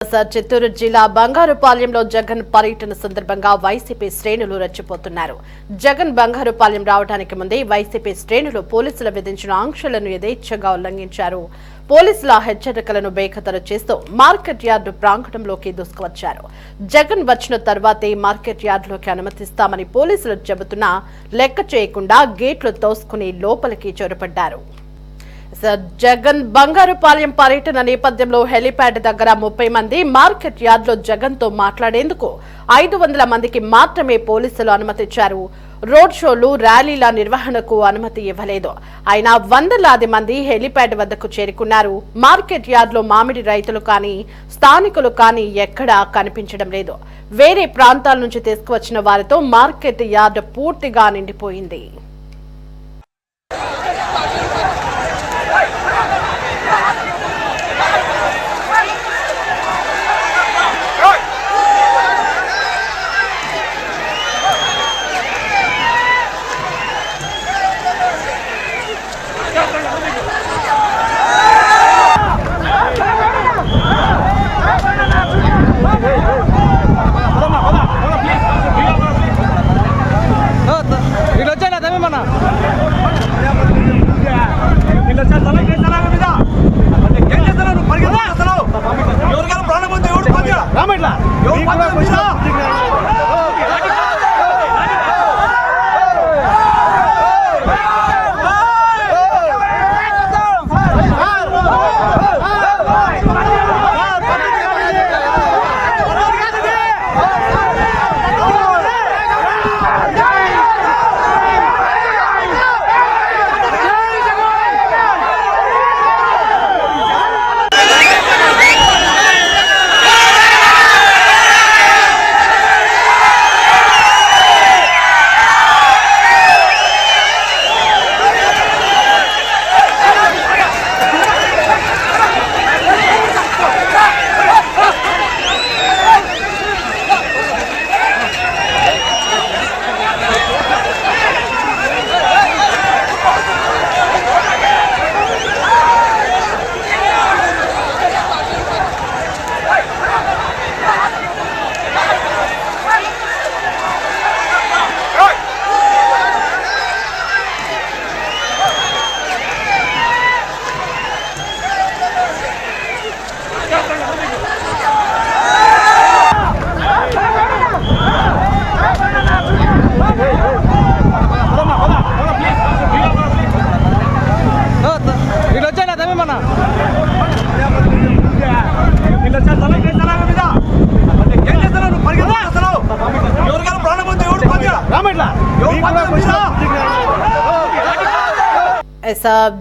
చిత్తూరు జిల్లా బంగారుపాలెంలో జగన్ పర్యటన సందర్భంగా వైసీపీ శ్రేణులు రెచ్చిపోతున్నారు. జగన్ బంగారుపాలెం రావడానికి ముందే వైసీపీ శ్రేణులు పోలీసులు విధించిన ఆంక్షలను యథేచ్ఛగా ఉల్లంఘించారు. పోలీసుల హెచ్చరికలను బేఖతరు చేస్తూ మార్కెట్ యార్డు ప్రాంగణంలోకి దూసుకువచ్చారు. జగన్ వచ్చిన తర్వాతే మార్కెట్ యార్డులోకి అనుమతిస్తామని పోలీసులు చెబుతున్నా లెక్క చేయకుండా గేట్లు తోసుకుని లోపలికి చొరబడ్డారు. జగన్ బంగారుపాలెం పర్యటన నేపథ్యంలో హెలిప్యాడ్ దగ్గర 30 మంది, మార్కెట్ యార్డ్లో జగన్ తో మాట్లాడేందుకు 500 మందికి మాత్రమే పోలీసులు అనుమతిచ్చారు. రోడ్ షోలు, ర్యాలీల నిర్వహణకు అనుమతి ఇవ్వలేదు. అయినా వందలాది మంది హెలిప్యాడ్ వద్దకు చేరుకున్నారు. మార్కెట్ యార్డ్లో మామిడి రైతులు కానీ, స్థానికులు కానీ ఎక్కడా కనిపించడం లేదు. వేరే ప్రాంతాల నుంచి తీసుకువచ్చిన వారితో మార్కెట్ యార్డ్ పూర్తిగా నిండిపోయింది.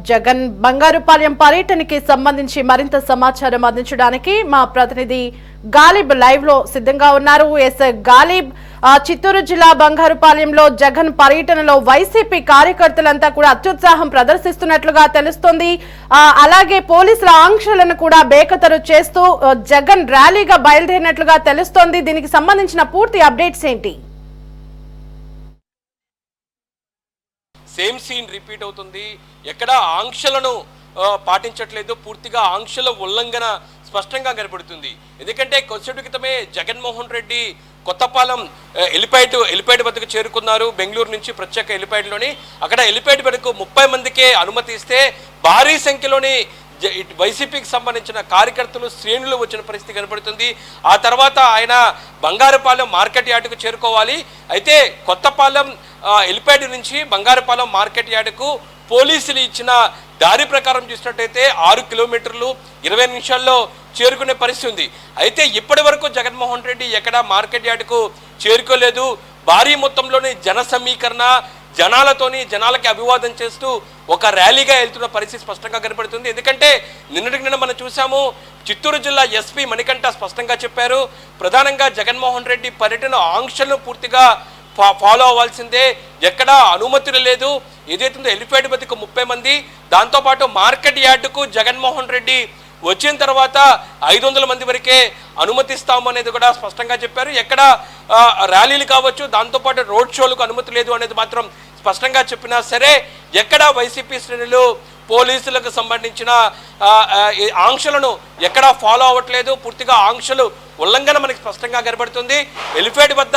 జగన్ బంగారుపాలెం పర్యటనకి సంబంధించి మరింత సమాచారం అందించడానికి మా ప్రతినిధి గాలిబ్ లైవ్ లో సిద్ధంగా ఉన్నారు. గాలిబ్, చిత్తూరు జిల్లా బంగారుపాలెంలో జగన్ పర్యటనలో వైసీపీ కార్యకర్తలంతా కూడా అత్యుత్సాహం ప్రదర్శిస్తున్నట్లుగా తెలుస్తోంది. అలాగే పోలీసుల ఆంక్షలను కూడా బేఖతరు చేస్తూ జగన్ ర్యాలీగా బయలుదేరినట్లుగా తెలుస్తోంది. దీనికి సంబంధించిన పూర్తి అప్డేట్స్ ఏంటి? సేమ్ సీన్ రిపీట్ అవుతుంది. ఎక్కడ ఆంక్షలను పాటించట్లేదు, పూర్తిగా ఆంక్షల ఉల్లంఘన స్పష్టంగా కనబడుతుంది. ఎందుకంటే కొద్దిసేపటి క్రితమే జగన్మోహన్ రెడ్డి కొత్తపాలెం ఎలిపేడ్ వద్దకు చేరుకున్నారు. బెంగళూరు నుంచి ప్రత్యేక ఎలిపేడ్లోని అక్కడ ఎలిపేడ్ వరకు 30 మందికే అనుమతి ఇస్తే భారీ సంఖ్యలోని వైసీపీకి సంబంధించిన కార్యకర్తలు, శ్రేణులు వచ్చిన పరిస్థితి కనబడుతుంది. ఆ తర్వాత ఆయన బంగారుపాలెం మార్కెట్ యార్డుకు చేరుకోవాలి. అయితే కొత్తపాలెం ఎలిపేడ్ నుంచి బంగారుపాలెం మార్కెట్ యార్డుకు పోలీసులు ఇచ్చిన దారి ప్రకారం చూసినట్టయితే 6 కిలోమీటర్లు 20 నిమిషాల్లో చేరుకునే పరిస్థితి ఉంది. అయితే ఇప్పటి వరకు జగన్మోహన్ రెడ్డి ఎక్కడా మార్కెట్ యార్డుకు చేరుకోలేదు. భారీ మొత్తంలోని జన సమీకరణ, జనాలకి అభివాదం చేస్తూ ఒక ర్యాలీగా వెళ్తున్న పరిస్థితి స్పష్టంగా కనబడుతుంది. ఎందుకంటే నిన్న మనం చూసాము, చిత్తూరు జిల్లా ఎస్పీ మణికంఠ స్పష్టంగా చెప్పారు, ప్రధానంగా జగన్మోహన్ రెడ్డి పర్యటన ఆంక్షలను పూర్తిగా ఫాలో అవ్వాల్సిందే, ఎక్కడా అనుమతులు లేదు. ఏదైతుందో ఎలిఫెడ్ వద్దకు 30 మంది, దాంతోపాటు మార్కెట్ యార్డుకు జగన్మోహన్ రెడ్డి వచ్చిన తర్వాత 500 మంది వరకే అనుమతిస్తామనేది కూడా స్పష్టంగా చెప్పారు. ఎక్కడ ర్యాలీలు కావచ్చు, దాంతోపాటు రోడ్ షోలకు అనుమతి లేదు అనేది మాత్రం స్పష్టంగా చెప్పినా సరే ఎక్కడ వైసీపీ శ్రేణులు పోలీసులకు సంబంధించిన ఈ ఆంక్షలను ఎక్కడా ఫాలో అవ్వట్లేదు. పూర్తిగా ఆంక్షలు ఉల్లంఘన మనకి స్పష్టంగా కనబడుతుంది. ఎలిఫేట్ వద్ద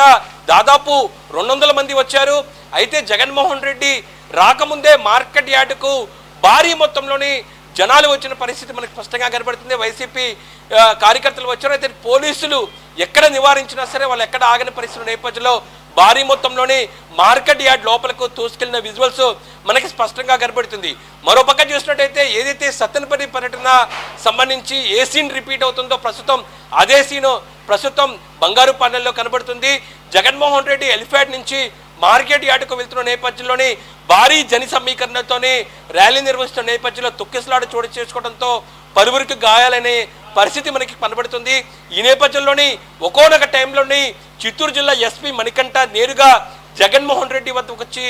దాదాపు 200 మంది వచ్చారు. అయితే జగన్మోహన్ రెడ్డి రాకముందే మార్కెట్ యార్డుకు భారీ మొత్తంలోని జనాలు వచ్చిన పరిస్థితి మనకు స్పష్టంగా కనబడుతుంది. వైసీపీ కార్యకర్తలు వచ్చారు. అయితే పోలీసులు ఎక్కడ నివారించినా సరే వాళ్ళు ఎక్కడ ఆగని పరిస్థితుల నేపథ్యంలో భారీ మొత్తంలోని మార్కెట్ యార్డ్ లోపలకు తోసుకెళ్లిన విజువల్స్ మనకి స్పష్టంగా కనబడుతుంది. మరోపక్క చూసినట్టయితే ఏదైతే సత్తెనపల్లి పర్యటన సంబంధించి ఏ సీన్ రిపీట్ అవుతుందో ప్రస్తుతం అదే సీను ప్రస్తుతం బంగారుపాలెంలో కనబడుతుంది. జగన్మోహన్ రెడ్డి ఎలిఫాడ్ నుంచి మార్కెట్ యార్డుకు వెళ్తున్న నేపథ్యంలోని భారీ జన సమీకరణతోనే ర్యాలీ నిర్వహిస్తున్న నేపథ్యంలో తొక్కిసలాట చోటు చేసుకోవడంతో పలువురికి గాయాలనే పరిస్థితి మనకి కనబడుతుంది. ఈ నేపథ్యంలోని ఒక్కొక్క టైంలోని చిత్తూరు జిల్లా ఎస్పీ మణికంఠ నేరుగా జగన్మోహన్ రెడ్డి వద్దకు వచ్చి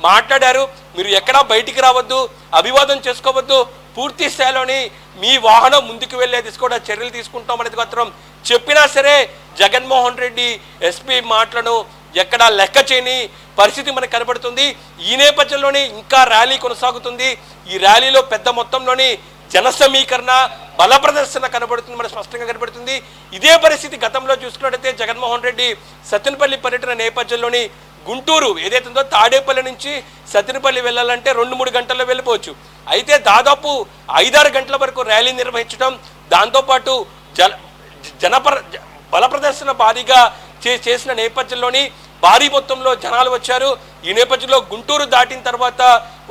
మాట్లాడారు. మీరు ఎక్కడా బయటికి రావద్దు, అభివాదం చేసుకోవద్దు, పూర్తి స్థాయిలోని మీ వాహనం ముందుకు వెళ్ళేది కూడా చర్యలు తీసుకుంటాం అనేది మాత్రం చెప్పినా సరే జగన్మోహన్ రెడ్డి ఎస్పీ మాటలను ఎక్కడా లెక్క చేయని పరిస్థితి మనకు కనబడుతుంది. ఈ నేపథ్యంలోనే ఇంకా ర్యాలీ కొనసాగుతుంది. ఈ ర్యాలీలో పెద్ద మొత్తంలోని జన సమీకరణ బల ప్రదర్శన కనబడుతుంది, మనకు స్పష్టంగా కనబడుతుంది. ఇదే పరిస్థితి గతంలో చూసుకున్నట్టయితే జగన్మోహన్ రెడ్డి సత్తెనపల్లి పర్యటన నేపథ్యంలోని గుంటూరు ఏదైతే ఉందో తాడేపల్లి నుంచి సత్తెనపల్లి వెళ్ళాలంటే 2-3 గంటల్లో వెళ్ళిపోవచ్చు. అయితే దాదాపు 5-6 గంటల వరకు ర్యాలీ నిర్వహించడం, దాంతోపాటు బల ప్రదర్శన భారీగా చేసిన నేపథ్యంలోని భారీ మొత్తంలో జనాలు వచ్చారు. ఈ నేపథ్యంలో గుంటూరు దాటిన తర్వాత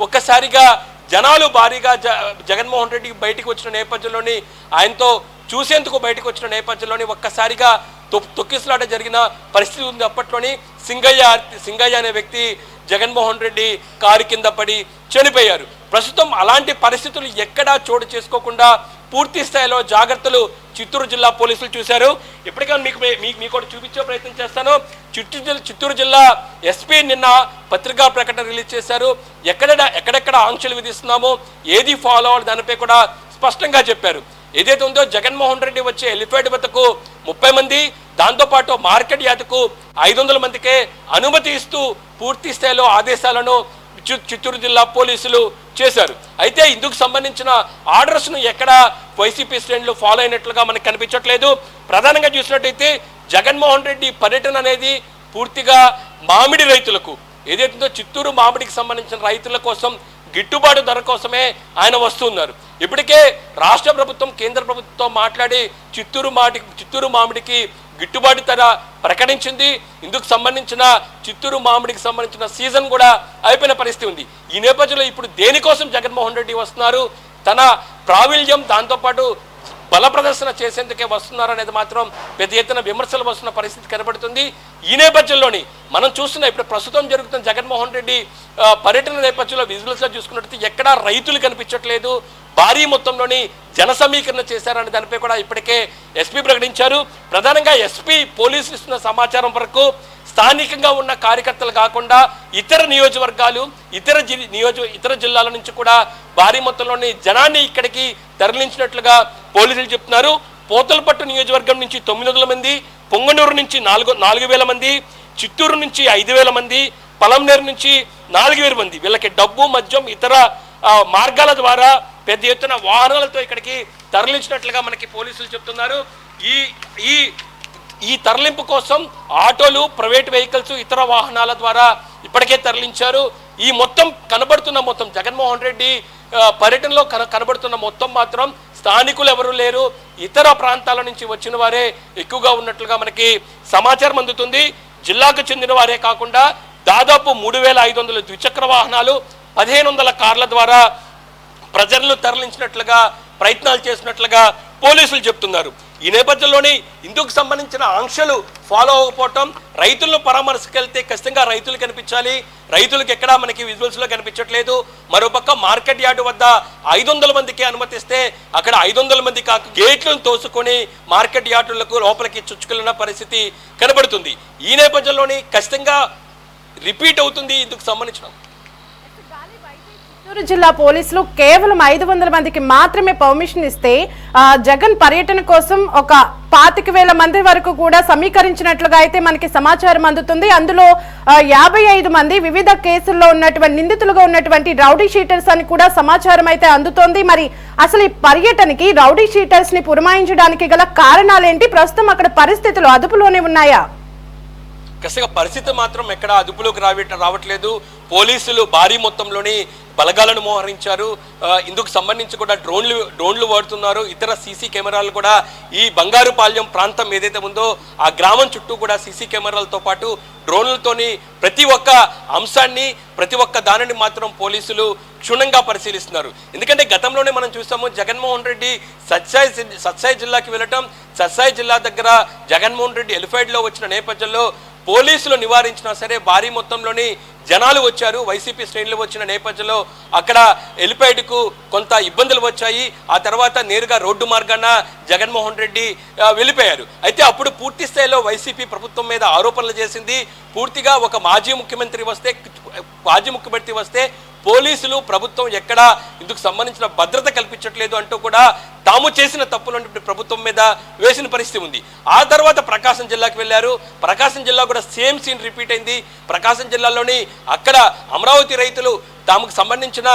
ఒక్కసారిగా జనాలు భారీగా జగన్మోహన్ రెడ్డి బయటికి వచ్చిన నేపథ్యంలోని ఆయనతో చూసేందుకు బయటకు వచ్చిన నేపథ్యంలోని ఒక్కసారిగా తొక్కిసలాట జరిగిన పరిస్థితి ఉంది. అప్పట్లోని సింగయ్య అనే వ్యక్తి జగన్మోహన్ రెడ్డి కారు కింద పడి చనిపోయారు. ప్రస్తుతం అలాంటి పరిస్థితులు ఎక్కడా చోటు చేసుకోకుండా పూర్తి స్థాయిలో జాగ్రత్తలు చిత్తూరు జిల్లా పోలీసులు చూశారు. ఇప్పటికే మీకు కూడా చూపించే ప్రయత్నం చేస్తాను. చిత్తూరు జిల్లా ఎస్పీ నిన్న పత్రికా ప్రకటన రిలీజ్ చేశారు. ఎక్కడెక్కడ ఆంక్షలు విధిస్తున్నామో ఏది ఫాలో అవ్వాలి దానిపై కూడా స్పష్టంగా చెప్పారు. ఏదైతే ఉందో జగన్మోహన్ రెడ్డి వచ్చే ఎలిఫేడ్ వద్దకు 30 మంది, దాంతోపాటు మార్కెట్ యార్డుకు 500 మందికే అనుమతి ఇస్తూ పూర్తి స్థాయిలో ఆదేశాలను చిత్తూరు జిల్లా పోలీసులు చేశారు. అయితే ఇందుకు సంబంధించిన ఆర్డర్స్ను ఎక్కడ వైసీపీ శ్రేణులు ఫాలో అయినట్లుగా మనకు కనిపించట్లేదు. ప్రధానంగా చూసినట్టయితే జగన్మోహన్ రెడ్డి పర్యటన అనేది పూర్తిగా మామిడి రైతులకు ఏదైతుందో చిత్తూరు మామిడికి సంబంధించిన రైతుల కోసం గిట్టుబాటు ధర కోసమే ఆయన వస్తున్నారు. ఇప్పటికే రాష్ట్ర ప్రభుత్వం కేంద్ర ప్రభుత్వం మాట్లాడి చిత్తూరు మామిడికి గిట్టుబాటు ధర ప్రకటించింది. ఇందుకు సంబంధించిన చిత్తూరు మామిడికి సంబంధించిన సీజన్ కూడా అయిపోయిన పరిస్థితి ఉంది. ఈ నేపథ్యంలో ఇప్పుడు దేనికోసం జగన్మోహన్ రెడ్డి వస్తున్నారు, తన ప్రావీణ్యం దాంతోపాటు బల ప్రదర్శన చేసేందుకే వస్తున్నారు అనేది మాత్రం పెద్ద ఎత్తున విమర్శలు వస్తున్న పరిస్థితి కనబడుతుంది. ఈ నేపథ్యంలోని మనం చూస్తున్న ఇప్పుడు ప్రస్తుతం జరుగుతున్న జగన్మోహన్ రెడ్డి పర్యటన నేపథ్యంలో విజువల్స్లో చూసుకున్నట్లయితే ఎక్కడా రైతులు కనిపించట్లేదు, భారీ మొత్తంలోని జన సమీకరణ చేశారనే దానిపై కూడా ఇప్పటికే ఎస్పీ ప్రకటించారు. ప్రధానంగా ఎస్పీ పోలీసులు ఇస్తున్న సమాచారం వరకు స్థానికంగా ఉన్న కార్యకర్తలు కాకుండా ఇతర నియోజకవర్గాలు ఇతర జిల్లాల నుంచి కూడా భారీ మొత్తంలోని జనాన్ని ఇక్కడికి తరలించినట్లుగా పోలీసులు చెప్తున్నారు. పోతలపట్టు నియోజకవర్గం నుంచి 900 మంది, పొంగనూరు నుంచి 4,000 మంది, చిత్తూరు నుంచి 5,000 మంది, పలంనేరు నుంచి 4,000 మంది వీళ్ళకి డబ్బు మద్యం ఇతర మార్గాల ద్వారా పెద్ద ఎత్తున వాహనాలతో ఇక్కడికి తరలించినట్లుగా మనకి పోలీసులు చెప్తున్నారు. ఈ తరలింపు కోసం ఆటోలు, ప్రైవేట్ వెహికల్స్, ఇతర వాహనాల ద్వారా ఇప్పటికే తరలించారు. ఈ మొత్తం కనబడుతున్న మొత్తం జగన్మోహన్ రెడ్డి పర్యటనలో కనబడుతున్న మొత్తం మాత్రం స్థానికులు ఎవరు లేరు, ఇతర ప్రాంతాల నుంచి వచ్చిన వారే ఎక్కువగా ఉన్నట్లుగా మనకి సమాచారం అందుతుంది. జిల్లాకు చెందిన వారే కాకుండా దాదాపు 3,500 ద్విచక్ర వాహనాలు, 1,500 కార్ల ద్వారా ప్రజలను తరలించినట్లుగా ప్రయత్నాలు చేసినట్లుగా పోలీసులు చెప్తున్నారు. ఈ నేపథ్యంలోనే ఇందుకు సంబంధించిన ఆంక్షలు ఫాలో అవ్వకపోవటం, రైతులను పరామర్శకెళ్తే ఖచ్చితంగా రైతులు కనిపించాలి, రైతులకు ఎక్కడా మనకి విజువల్స్లో కనిపించట్లేదు. మరోపక్క మార్కెట్ యార్డు వద్ద 500 మందికి అనుమతిస్తే అక్కడ 500 మంది కాక గేట్లను తోసుకొని మార్కెట్ యార్డులకు లోపలికి చుచ్చుకెళ్లిన పరిస్థితి కనబడుతుంది. ఈ నేపథ్యంలోనే ఖచ్చితంగా రిపీట్ అవుతుంది ఇందుకు సంబంధించిన చిత్తూరు జిల్లా పోలీసులు కేవలం 500 మందికి మాత్రమే పర్మిషన్ ఇస్తే జగన్ పర్యటన కోసం ఒక 25,000 మంది వరకు కూడా సమీకరించినట్లుగా అయితే మనకి సమాచారం అందుతుంది. అందులో 55 మంది వివిధ కేసుల్లో ఉన్నటువంటి నిందితులుగా ఉన్నటువంటి రౌడీ షీటర్స్ అని కూడా సమాచారం అయితే అందుతోంది. మరి అసలు ఈ పర్యటనకి రౌడీ షీటర్స్ ని పురమాయించడానికి గల కారణాలేంటి? ప్రస్తుతం అక్కడ పరిస్థితులు అదుపులోనే ఉన్నాయా? ఖచ్చితంగా పరిస్థితి మాత్రం ఎక్కడ అదుపులోకి రావట్లేదు. పోలీసులు భారీ మొత్తంలోని బలగాలను మోహరించారు. ఇందుకు సంబంధించి కూడా డ్రోన్లు వాడుతున్నారు. ఇతర సీసీ కెమెరాలు కూడా ఈ బంగారుపాళ్యం ప్రాంతం ఏదైతే ఉందో ఆ గ్రామం చుట్టూ కూడా సీసీ కెమెరాలతో పాటు డ్రోన్లతోని ప్రతి ఒక్క అంశాన్ని ప్రతి ఒక్క దానిని మాత్రం పోలీసులు క్షుణ్ణంగా పరిశీలిస్తున్నారు. ఎందుకంటే గతంలోనే మనం చూస్తాము, జగన్మోహన్ రెడ్డి సత్సాయి జిల్లాకి వెళ్ళటం, సత్సాయి జిల్లా దగ్గర జగన్మోహన్ రెడ్డి ఎలిఫైడ్లో వచ్చిన నేపథ్యంలో పోలీసులు నివారించినా సరే భారీ మొత్తంలోని జనాలు వచ్చారు. వైసీపీ శ్రేణులు వచ్చిన నేపథ్యంలో అక్కడ ఎలిపైడ్కు కొంత ఇబ్బందులు వచ్చాయి. ఆ తర్వాత నేరుగా రోడ్డు మార్గాన జగన్మోహన్ రెడ్డి వెళ్ళిపోయారు. అయితే అప్పుడు పూర్తి స్థాయిలో వైసీపీ ప్రభుత్వం మీద ఆరోపణలు చేసింది. పూర్తిగా ఒక మాజీ ముఖ్యమంత్రి వస్తే పోలీసులు ప్రభుత్వం ఎక్కడా ఇందుకు సంబంధించిన భద్రత కల్పించట్లేదు అంటూ కూడా తాము చేసిన తప్పులను ప్రభుత్వం మీద వేసిన పరిస్థితి ఉంది. ఆ తర్వాత ప్రకాశం జిల్లాకి వెళ్ళారు. ప్రకాశం జిల్లా కూడా సేమ్ సీన్ రిపీట్ అయింది. ప్రకాశం జిల్లాలోని అక్కడ అమరావతి రైతులు తమకు సంబంధించిన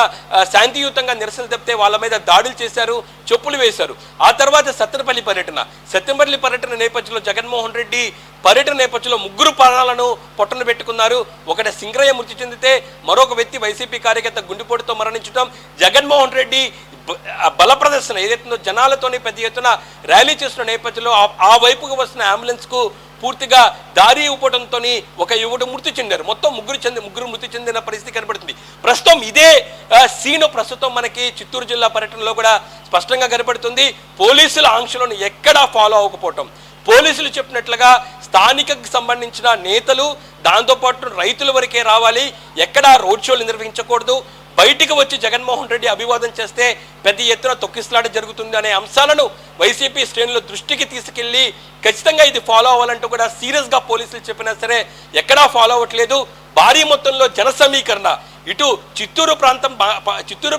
శాంతియుతంగా నిరసన తెప్పితే వాళ్ళ మీద దాడులు చేశారు, చెప్పులు వేశారు. ఆ తర్వాత సత్తెనపల్లి పర్యటన నేపథ్యంలో జగన్మోహన్ రెడ్డి పర్యటన నేపథ్యంలో 3 ప్రాణాలను పొట్టను పెట్టుకున్నారు. ఒకటి సింగరయ్య మృతి చెందితే మరొక వ్యక్తి వైసీపీ కార్యకర్త గుండెపోటుతో మరణించడం, జగన్మోహన్ రెడ్డి బల ప్రదర్శన ఏదైతుందో జనాలతోని పెద్ద ఎత్తున ర్యాలీ చేస్తున్న నేపథ్యంలో ఆ వైపుకు వస్తున్న అంబులెన్స్కు పూర్తిగా దారి ఇవ్వడంతో ఒక యువకుడు మృతి చెందారు. మొత్తం ముగ్గురు మృతి చెందిన పరిస్థితి కనబడుతుంది. ప్రస్తుతం ఇదే సీను ప్రస్తుతం మనకి చిత్తూరు జిల్లా పర్యటనలో కూడా స్పష్టంగా కనబడుతుంది. పోలీసుల ఆంక్షలను ఎక్కడా ఫాలో అవ్వకపోవటం, పోలీసులు చెప్పినట్లుగా స్థానికకు సంబంధించిన నేతలు దాంతోపాటు రైతుల వరకే రావాలి, ఎక్కడా రోడ్ షోలు నిర్వహించకూడదు, బయటికి వచ్చి జగన్మోహన్ రెడ్డి అభివాదం చేస్తే పెద్ద ఎత్తున తొక్కిసలాట జరుగుతుంది అనే అంశాలను వైసీపీ శ్రేణుల దృష్టికి తీసుకెళ్లి ఖచ్చితంగా ఇది ఫాలో అవ్వాలంటూ కూడా సీరియస్గా పోలీసులు చెప్పినా సరే ఎక్కడా ఫాలో అవ్వట్లేదు. భారీ మొత్తంలో జన సమీకరణ ఇటు చిత్తూరు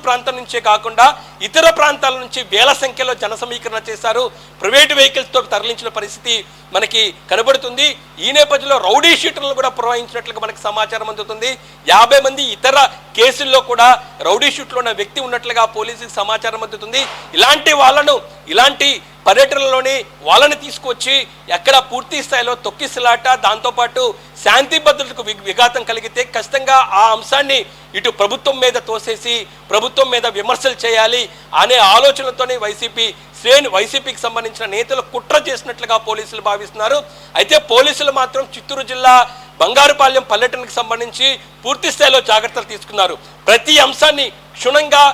ప్రాంతం నుంచే కాకుండా ఇతర ప్రాంతాల నుంచి వేల సంఖ్యలో జన సమీకరణ చేశారు. ప్రైవేటు వెహికల్స్తో తరలించిన పరిస్థితి మనకి కనబడుతుంది. ఈ నేపథ్యంలో రౌడీ షీటర్లను కూడా పురమాయించినట్లుగా మనకు సమాచారం అందుతుంది. 50 మంది ఇతర కేసుల్లో కూడా రౌడీ షీట్లో ఉన్న వ్యక్తి ఉన్నట్లుగా పోలీసులకు సమాచారం అందుతుంది. ఇలాంటి పర్యటనలోని వాళ్ళని తీసుకొచ్చి ఎక్కడ పూర్తి స్థాయిలో తొక్కిసలాట, దాంతోపాటు శాంతి భద్రతకు విఘాతం కలిగితే ఖచ్చితంగా ఆ అంశాన్ని ఇటు ప్రభుత్వం మీద తోసేసి ప్రభుత్వం మీద విమర్శలు చేయాలి అనే ఆలోచనతోనే వైసీపీకి సంబంధించిన నేతలు కుట్ర చేసినట్లుగా పోలీసులు భావిస్తున్నారు. అయితే పోలీసులు మాత్రం చిత్తూరు జిల్లా బంగారుపాళ్యం పర్యటనకు సంబంధించి పూర్తి స్థాయిలో జాగ్రత్తలు తీసుకున్నారు. ప్రతి అంశాన్ని క్షుణ్ణంగా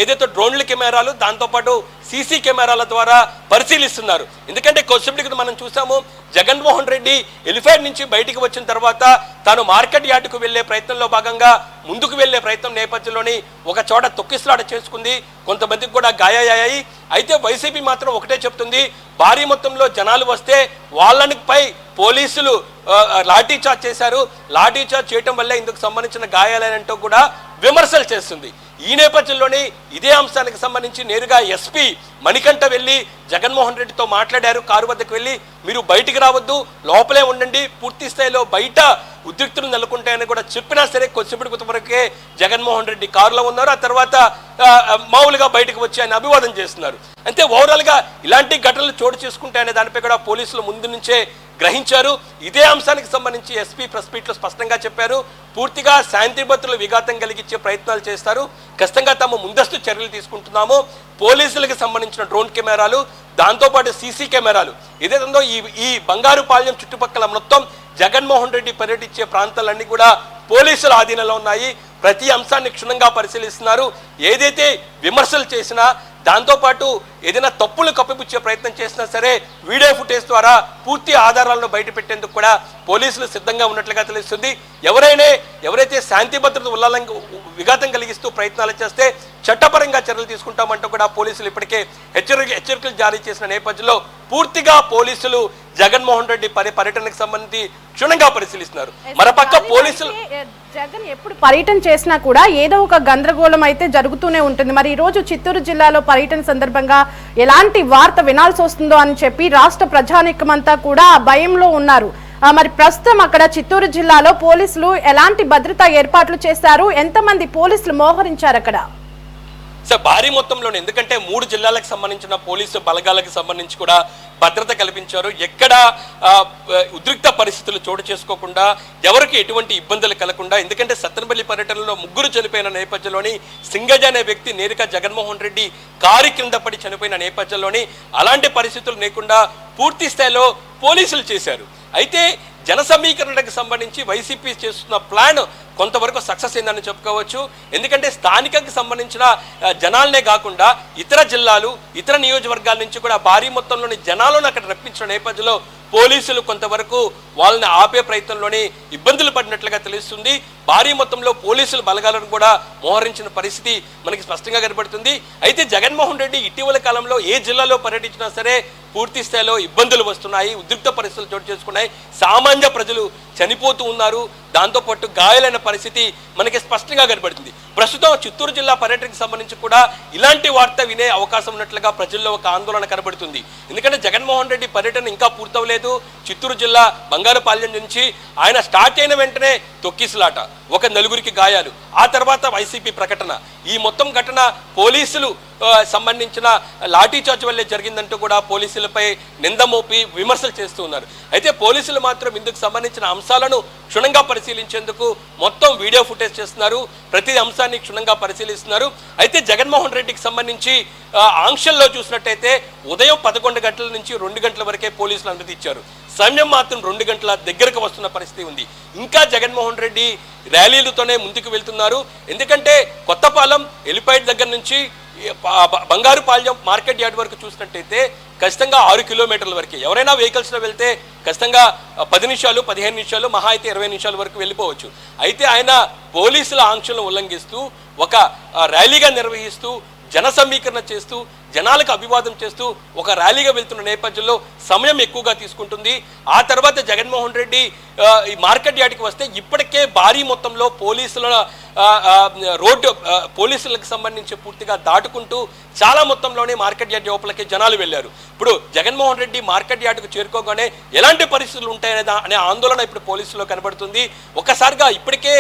ఏదైతే డ్రోన్ల కెమెరాలు దాంతోపాటు సీసీ కెమెరాల ద్వారా పరిశీలిస్తున్నారు. ఎందుకంటే కొద్దిసేపటికి మనం చూసాము, జగన్మోహన్ రెడ్డి ఎలిఫైడ్ నుంచి బయటికి వచ్చిన తర్వాత తాను మార్కెట్ యార్డుకు వెళ్లే ప్రయత్నంలో భాగంగా ముందుకు వెళ్లే ప్రయత్నం నేపథ్యంలోని ఒక చోట తొక్కిసలాట చేసుకుంది, కొంతమందికి కూడా గాయాలయ్యాయి. అయితే వైసీపీ మాత్రం ఒకటే చెప్తుంది, భారీ మొత్తంలో జనాలు వస్తే వాళ్ళనిపై పోలీసులు లాఠీచార్జ్ చేశారు, లాఠీచార్జ్ చేయటం వల్ల ఇందుకు సంబంధించిన గాయాలైనంటూ కూడా విమర్శలు చేస్తుంది. ఈ నేపథ్యంలోనే ఇదే అంశానికి సంబంధించి నేరుగా ఎస్పీ మణికంఠ వెళ్ళి జగన్మోహన్ రెడ్డితో మాట్లాడారు. కారు వద్దకు వెళ్ళి మీరు బయటికి రావద్దు, లోపలే ఉండండి, పూర్తి స్థాయిలో బయట ఉద్రిక్తులు నెలకొంటాయని కూడా చెప్పినా సరే కొద్దిసేపటి వరకే జగన్మోహన్ రెడ్డి కారులో ఉన్నారు. ఆ తర్వాత మామూలుగా బయటకు వచ్చి ఆయన అభివాదం చేస్తున్నారు. అంటే ఓవరాల్గా ఇలాంటి ఘటనలు చోటు చేసుకుంటాయనే దానిపై కూడా పోలీసులు ముందు నుంచే గ్రహించారు. ఇదే అంశానికి సంబంధించి ఎస్పీ ప్రెస్ మీట్లో స్పష్టంగా చెప్పారు, పూర్తిగా శాంతి భద్రతలు విఘాతం కలిగించే ప్రయత్నాలు చేస్తారు, ఖచ్చితంగా తాము ముందస్తు చర్యలు తీసుకుంటున్నాము. పోలీసులకు సంబంధించిన డ్రోన్ కెమెరాలు దాంతోపాటు సీసీ కెమెరాలు ఏదైతుందో ఈ బంగారుపాళ్యం చుట్టుపక్కల మొత్తం జగన్మోహన్ రెడ్డి పర్యటించే ప్రాంతాలన్నీ కూడా పోలీసుల ఆధీనంలో ఉన్నాయి. ప్రతి అంశాన్ని క్షుణ్ణంగా పరిశీలిస్తున్నారు. ఏదైతే విమర్శలు చేసినా దాంతోపాటు ఏదైనా తప్పులు కప్పిపుచ్చే ప్రయత్నం చేసినా సరే వీడియో ఫుటేజ్ ద్వారా పూర్తి ఆధారాలను బయటపెట్టేందుకు కూడా పోలీసులు సిద్ధంగా ఉన్నట్లుగా తెలుస్తుంది. ఎవరైతే శాంతి భద్రత విఘాతం కలిగిస్తూ ప్రయత్నాలు చేస్తే చట్టపరంగా చర్యలు తీసుకుంటామంటూ కూడా పోలీసులు ఇప్పటికే హెచ్చరికలు జారీ చేసిన నేపథ్యంలో పూర్తిగా పోలీసులు జగన్మోహన్ రెడ్డి పర్యటనకు సంబంధించి క్షుణ్ణంగా పరిశీలిస్తున్నారు. మరోపక్క పోలీసులు జగన్ ఎప్పుడు పర్యటన చేసినా కూడా ఏదో ఒక గందరగోళం అయితే జరుగుతూనే ఉంటుంది. మరి ఈ రోజు చిత్తూరు జిల్లాలో పర్యటన సందర్భంగా ఎలాంటి వార్త వినాల్సి వస్తుందో అని చెప్పి రాష్ట్ర ప్రజానీకమంతా కూడా భయంలో ఉన్నారు. మరి ప్రస్తుతం అక్కడ చిత్తూరు జిల్లాలో పోలీసులు ఎలాంటి భద్రతా ఏర్పాట్లు చేశారు, ఎంతమంది పోలీసులు మోహరించారు అక్కడ? భారీ మొత్తంలోనే, ఎందుకంటే 3 జిల్లాలకు సంబంధించిన పోలీసు బలగాలకు సంబంధించి కూడా భద్రత కల్పించారు. ఎక్కడ ఉద్రిక్త పరిస్థితులు చోటు చేసుకోకుండా, ఎవరికి ఎటువంటి ఇబ్బందులు కలగకుండా, ఎందుకంటే సత్తెనపల్లి పర్యటనలో 3 చనిపోయిన నేపథ్యంలోని సింగజ అనే వ్యక్తి నేరుగా జగన్మోహన్ రెడ్డి కారు కింద పడి చనిపోయిన నేపథ్యంలోని అలాంటి పరిస్థితులు లేకుండా పూర్తి స్థాయిలో పోలీసులు చేశారు. అయితే జన సమీకరణకు సంబంధించి వైసీపీ చేస్తున్న ప్లాన్ కొంతవరకు సక్సెస్ అయిందని చెప్పుకోవచ్చు. ఎందుకంటే స్థానికంగా సంబంధించిన జనాలనే కాకుండా ఇతర జిల్లాలు, ఇతర నియోజకవర్గాల నుంచి కూడా భారీ మొత్తంలోని జనాలను అక్కడ రప్పించిన నేపథ్యంలో పోలీసులు కొంతవరకు వాళ్ళని ఆపే ప్రయత్నంలోనే ఇబ్బందులు పడినట్లుగా తెలుస్తుంది. భారీ మొత్తంలో పోలీసులు బలగాలను కూడా మోహరించిన పరిస్థితి మనకి స్పష్టంగా కనబడుతుంది. అయితే జగన్మోహన్ రెడ్డి ఇటీవల కాలంలో ఏ జిల్లాలో పర్యటించినా సరే పూర్తి స్థాయిలో ఇబ్బందులు వస్తున్నాయి, ఉద్రిక్త పరిస్థితులు చోటు చేసుకున్నాయి, సామాన్య ప్రజలు చనిపోతూ ఉన్నారు, దాంతోపాటు గాయాలైన పరిస్థితి మనకి స్పష్టంగా కనబడుతుంది. ప్రస్తుతం చిత్తూరు జిల్లా పర్యటనకు సంబంధించి కూడా ఇలాంటి వార్త వినే అవకాశం ఉన్నట్లుగా ప్రజల్లో ఒక ఆందోళన కనబడుతుంది. ఎందుకంటే జగన్మోహన్ రెడ్డి పర్యటన ఇంకా పూర్తవలేదు. చిత్తూరు జిల్లా బంగారుపాలెం నుంచి ఆయన స్టార్ట్ అయిన వెంటనే తొక్కిసలాట, ఒక 4గురికి గాయాలు, ఆ తర్వాత వైసీపీ ప్రకటన, ఈ మొత్తం ఘటన పోలీసులు సంబంధించిన లాఠీచార్జ్ వల్లే జరిగిందంటూ కూడా పోలీసులపై నింద మోపి విమర్శలు చేస్తూ ఉన్నారు. అయితే పోలీసులు మాత్రం ఇందుకు సంబంధించిన అంశాలను క్షుణ్ణంగా పరిశీలించేందుకు మొత్తం వీడియో ఫుటేజ్ చేస్తున్నారు, ప్రతి అంశాన్ని క్షుణ్ణంగా పరిశీలిస్తున్నారు. అయితే జగన్మోహన్ రెడ్డికి సంబంధించి ఆంక్షల్లో చూసినట్టయితే ఉదయం 11 గంటల నుంచి 2 గంటల వరకే పోలీసులు అనుమతి ఇచ్చారు. సమయం మాత్రం 2 గంటల దగ్గరకు వస్తున్న పరిస్థితి ఉంది. ఇంకా జగన్మోహన్ రెడ్డి ర్యాలీలతోనే ముందుకు వెళ్తున్నారు. ఎందుకంటే కొత్తపాలెం ఎలిపైడ్ దగ్గర నుంచి బంగారుపాలెం మార్కెట్ యార్డ్ వరకు చూసినట్టయితే ఖచ్చితంగా 6 కిలోమీటర్ల వరకే. ఎవరైనా వెహికల్స్లో వెళ్తే ఖచ్చితంగా 10 నిమిషాలు 15 నిమిషాలు మహా అయితే 20 నిమిషాల వరకు వెళ్ళిపోవచ్చు. అయితే ఆయన పోలీసుల ఆంక్షలను ఉల్లంఘిస్తూ ఒక ర్యాలీగా నిర్వహిస్తూ జన సమీకరణ చేస్తూ జనాలకు అభివాదం చేస్తూ ఒక ర్యాలీగా వెళ్తున్న నేపథ్యంలో సమయం ఎక్కువగా తీసుకుంటుంది. ఆ తర్వాత జగన్మోహన్ రెడ్డి ఈ మార్కెట్ యార్డ్కి వస్తే ఇప్పటికే భారీ మొత్తంలో పోలీసుల పోలీసులకు సంబంధించి పూర్తిగా దాటుకుంటూ చాలా మొత్తంలోనే మార్కెట్ యార్డ్ లోపలికి జనాలు వెళ్ళారు. ఇప్పుడు జగన్మోహన్ రెడ్డి మార్కెట్ యార్డ్కు చేరుకోగానే ఎలాంటి పరిస్థితులు ఉంటాయనే ఆందోళన ఇప్పుడు పోలీసుల్లో కనబడుతుంది. ఒక్కసారిగా ఇప్పటికే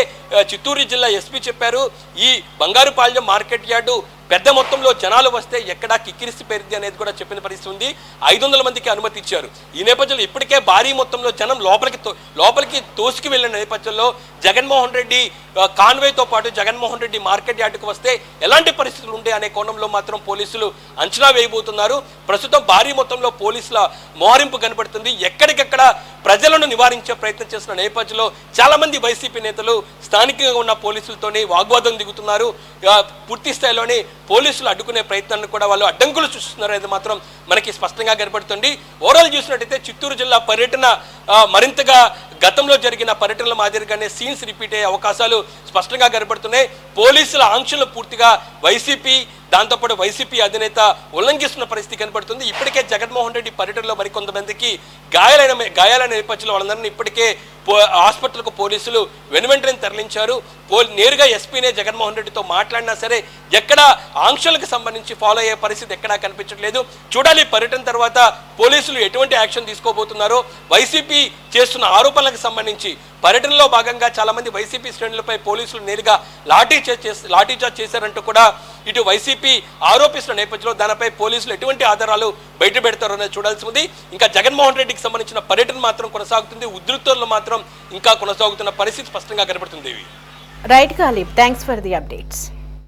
చిత్తూరు జిల్లా ఎస్పీ చెప్పారు, ఈ బంగారుపాలెం మార్కెట్ యార్డు పెద్ద మొత్తంలో జనాలు వస్తే ఎక్కడా కిక్కిరిసి పెరిగింది అనేది కూడా చెప్పిన పరిస్థితి ఉంది. 500 మందికి అనుమతి ఇచ్చారు. ఈ నేపథ్యంలో ఇప్పటికే భారీ మొత్తంలో జనం లోపలికి తోసుకు వెళ్ళిన నేపథ్యంలో జగన్మోహన్ రెడ్డి కాన్వేతో పాటు జగన్మోహన్ రెడ్డి మార్కెట్ యార్డుకు వస్తే ఎలాంటి పరిస్థితులు ఉంటాయి అనే కోణంలో మాత్రం పోలీసులు అంచనా వేయబోతున్నారు. ప్రస్తుతం భారీ మొత్తంలో పోలీసుల మోహరింపు కనబడుతుంది. ఎక్కడికెక్కడ ప్రజలను నివారించే ప్రయత్నం చేస్తున్న నేపథ్యంలో చాలా మంది వైసీపీ నేతలు స్థానికంగా ఉన్న పోలీసులతోనే వాగ్వాదం దిగుతున్నారు. పూర్తి స్థాయిలోనే పోలీసులు అడ్డుకునే ప్రయత్నాన్ని కూడా వాళ్ళు అడ్డంకులు సృష్టిస్తున్నారు అనేది మాత్రం మనకి స్పష్టంగా కనబడుతుంది. ఓవరాల్ చూసినట్టయితే చిత్తూరు జిల్లా పర్యటన మరింతగా గతంలో జరిగిన పర్యటనల మాదిరిగానే సీన్స్ రిపీట్ అయ్యే అవకాశాలు స్పష్టంగా కనబడుతున్నాయి. పోలీసుల ఆంక్షలు పూర్తిగా వైసీపీ, దాంతోపాటు వైసీపీ అధినేత ఉల్లంఘిస్తున్న పరిస్థితి కనబడుతుంది. ఇప్పటికే జగన్మోహన్ రెడ్డి పర్యటనలో మరికొంతమందికి గాయాలైన నేపథ్యంలో వాళ్ళందరినీ ఇప్పటికే హాస్పిటల్కు పోలీసులు వెనువెంటనే తరలించారు. నేరుగా ఎస్పీనే జగన్మోహన్ రెడ్డితో మాట్లాడినా సరే ఎక్కడ ఆంక్షలకు సంబంధించి ఫాలో అయ్యే పరిస్థితి ఎక్కడా కనిపించట్లేదు. చూడాలి పర్యటన తర్వాత పోలీసులు ఎటువంటి యాక్షన్ తీసుకోబోతున్నారో. వైసీపీ చేస్తున్న ఆరోపణలకు సంబంధించి పర్యటనలో భాగంగా చాలా మంది వైసీపీ శ్రేణులపై పోలీసులు నేరుగా లాఠీచార్జ్ చేశారంటూ కూడా ఇటు వైసీపీ ఆరోపిస్తున్న నేపథ్యంలో దానిపై పోలీసులు ఎటువంటి ఆధారాలు బయట పెడతారో అనేది చూడాల్సి ఉంది. ఇంకా జగన్మోహన్ రెడ్డికి సంబంధించిన పర్యటన మాత్రం కొనసాగుతుంది. ఉద్రిక్తతలు మాత్రం ఇంకా కొనసాగుతున్న పరిస్థితి స్పష్టంగా కనబడుతుంది. Right Ghalib, thanks for the updates.